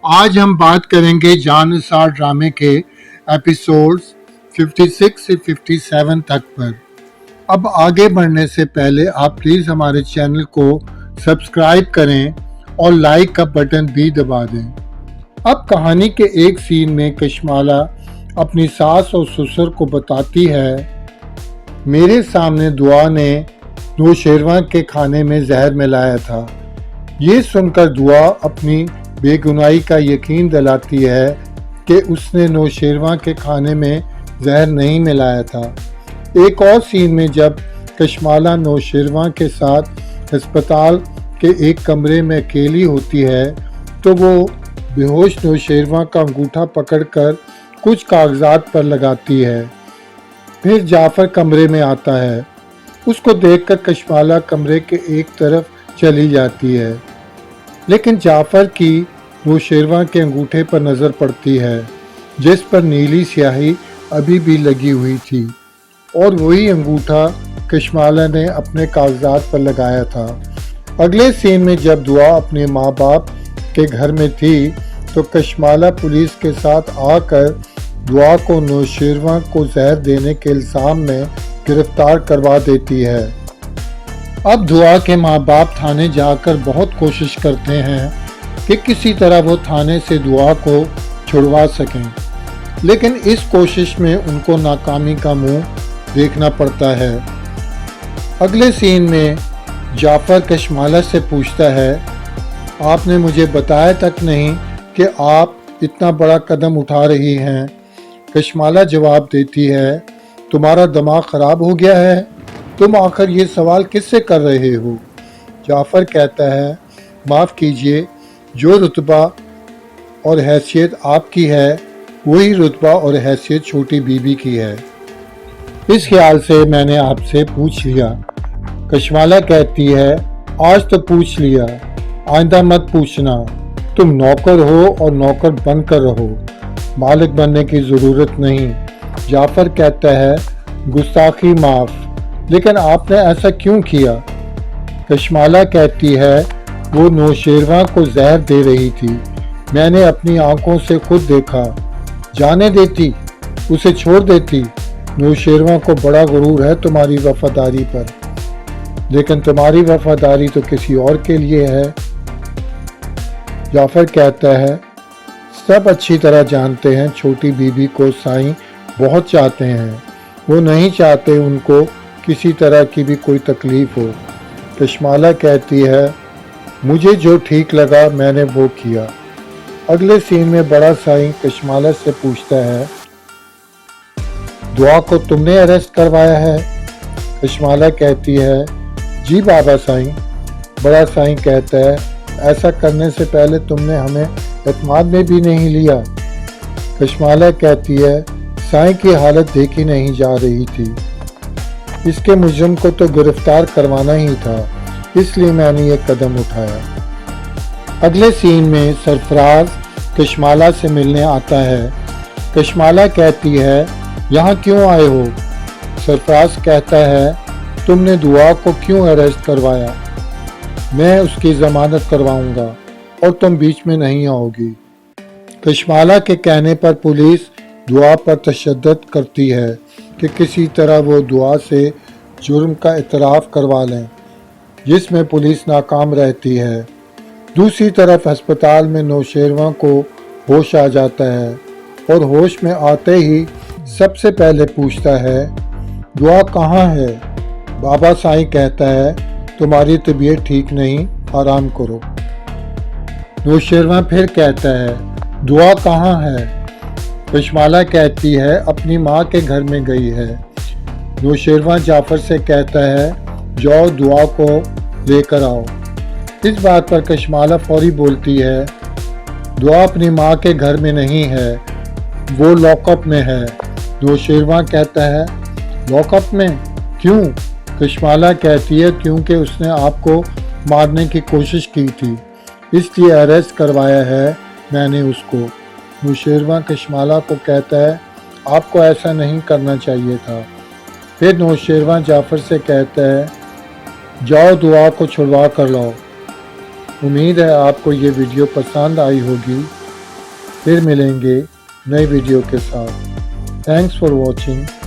آج ہم بات کریں گے جان نثار ڈرامے کے ایپیسوڈز 56 سے 57 تک پر۔ اب آگے بڑھنے سے پہلے آپ پلیز ہمارے چینل کو سبسکرائب کریں اور لائک کا بٹن بھی دبا دیں۔ اب کہانی کے ایک سین میں کشمالہ اپنی ساس اور سسر کو بتاتی ہے، میرے سامنے دعا نے نوشیروان کے کھانے میں زہر ملایا تھا۔ یہ سن کر دعا اپنی بے گناہی کا یقین دلاتی ہے کہ اس نے نوشیروان کے کھانے میں زہر نہیں ملایا تھا۔ ایک اور سین میں جب کشمالہ نوشیروان کے ساتھ ہسپتال کے ایک کمرے میں اکیلی ہوتی ہے تو وہ بے ہوش نوشیروان کا انگوٹھا پکڑ کر کچھ کاغذات پر لگاتی ہے۔ پھر جعفر کمرے میں آتا ہے۔ اس کو دیکھ کر کشمالہ کمرے کے ایک طرف چلی جاتی ہے، لیکن جعفر کی نوشیروان کے انگوٹھے پر نظر پڑتی ہے جس پر نیلی سیاہی ابھی بھی لگی ہوئی تھی، اور وہی انگوٹھا کشمالہ نے اپنے کاغذات پر لگایا تھا۔ اگلے سین میں جب دعا اپنے ماں باپ کے گھر میں تھی تو کشمالہ پولیس کے ساتھ آ کر دعا کو نوشیروان کو زہر دینے کے الزام میں گرفتار کروا دیتی ہے۔ اب دعا کے ماں باپ تھانے جا کر بہت کوشش کرتے ہیں کہ کسی طرح وہ تھانے سے دعا کو چھڑوا سکیں، لیکن اس کوشش میں ان کو ناکامی کا منہ دیکھنا پڑتا ہے۔ اگلے سین میں جعفر کشمالہ سے پوچھتا ہے، آپ نے مجھے بتایا تک نہیں کہ آپ اتنا بڑا قدم اٹھا رہی ہیں۔ کشمالہ جواب دیتی ہے، تمہارا دماغ خراب ہو گیا ہے، تم آخر یہ سوال کس سے کر رہے ہو؟ جعفر کہتا ہے، معاف کیجئے، جو رتبہ اور حیثیت آپ کی ہے وہی رتبہ اور حیثیت چھوٹی بی بی کی ہے، اس خیال سے میں نے آپ سے پوچھ لیا۔ کشمالہ کہتی ہے، آج تو پوچھ لیا، آئندہ مت پوچھنا، تم نوکر ہو اور نوکر بن کر رہو، مالک بننے کی ضرورت نہیں۔ جعفر کہتا ہے، گستاخی معاف، لیکن آپ نے ایسا کیوں کیا؟ کشمالہ کہتی ہے، وہ نوشیروان کو زہر دے رہی تھی، میں نے اپنی آنکھوں سے خود دیکھا، جانے دیتی، اسے چھوڑ دیتی۔ نوشیروان کو بڑا غرور ہے تمہاری وفاداری پر، لیکن تمہاری وفاداری تو کسی اور کے لیے ہے۔ جعفر کہتا ہے، سب اچھی طرح جانتے ہیں چھوٹی بی بی کو سائیں بہت چاہتے ہیں، وہ نہیں چاہتے ان کو کسی طرح کی بھی کوئی تکلیف ہو۔ کشمالہ کہتی ہے، مجھے جو ٹھیک لگا میں نے وہ کیا۔ اگلے سین میں بڑا سائیں کشمالہ سے پوچھتا ہے، دعا کو تم نے اریسٹ کروایا ہے؟ کشمالہ کہتی ہے، جی بابا سائیں۔ بڑا سائیں کہتا ہے، ایسا کرنے سے پہلے تم نے ہمیں اعتماد میں بھی نہیں لیا۔ کشمالہ کہتی ہے، سائیں کی حالت دیکھی نہیں جا رہی تھی، اس کے مجرم کو تو گرفتار کروانا ہی تھا، اس لیے میں نے یہ قدم اٹھایا۔ اگلے سین میں سرفراز کشمالہ سے ملنے آتا ہے۔ کشمالہ کہتی ہے، یہاں کیوں آئے ہو؟ سرفراز کہتا ہے، تم نے دعا کو کیوں اریسٹ کروایا؟ میں اس کی ضمانت کرواؤں گا اور تم بیچ میں نہیں آؤ گی۔ کشمالہ کے کہنے پر پولیس دعا پر تشدد کرتی ہے کہ کسی طرح وہ دعا سے جرم کا اعتراف کروا لیں، جس میں پولیس ناکام رہتی ہے۔ دوسری طرف ہسپتال میں نوشیروان کو ہوش آ جاتا ہے اور ہوش میں آتے ہی سب سے پہلے پوچھتا ہے، دعا کہاں ہے؟ بابا سائیں کہتا ہے، تمہاری طبیعت ٹھیک نہیں، آرام کرو۔ نوشیروان پھر کہتا ہے، دعا کہاں ہے؟ کشمالہ کہتی ہے، اپنی ماں کے گھر میں گئی ہے۔ نوشیروان جعفر سے کہتا ہے، جاؤ دعا کو لے کر آؤ۔ اس بات پر کشمالہ فوری بولتی ہے، دعا اپنی ماں کے گھر میں نہیں ہے، وہ لاک اپ میں ہے۔ نوشیروان کہتا ہے، لاک اپ میں؟ کیوں؟ کشمالہ کہتی ہے، کیونکہ اس نے آپ کو مارنے کی کوشش کی تھی، اس لیے اریسٹ کروایا ہے میں نے اس کو۔ نوشیروان کشمالہ کو کہتا ہے، آپ کو ایسا نہیں کرنا چاہیے تھا۔ پھر نوشیروان جعفر سے کہتا ہے، جاؤ دعا کو چھڑوا کر لاؤ۔ امید ہے آپ کو یہ ویڈیو پسند آئی ہوگی۔ پھر ملیں گے نئے ویڈیو کے ساتھ. Thanks for watching.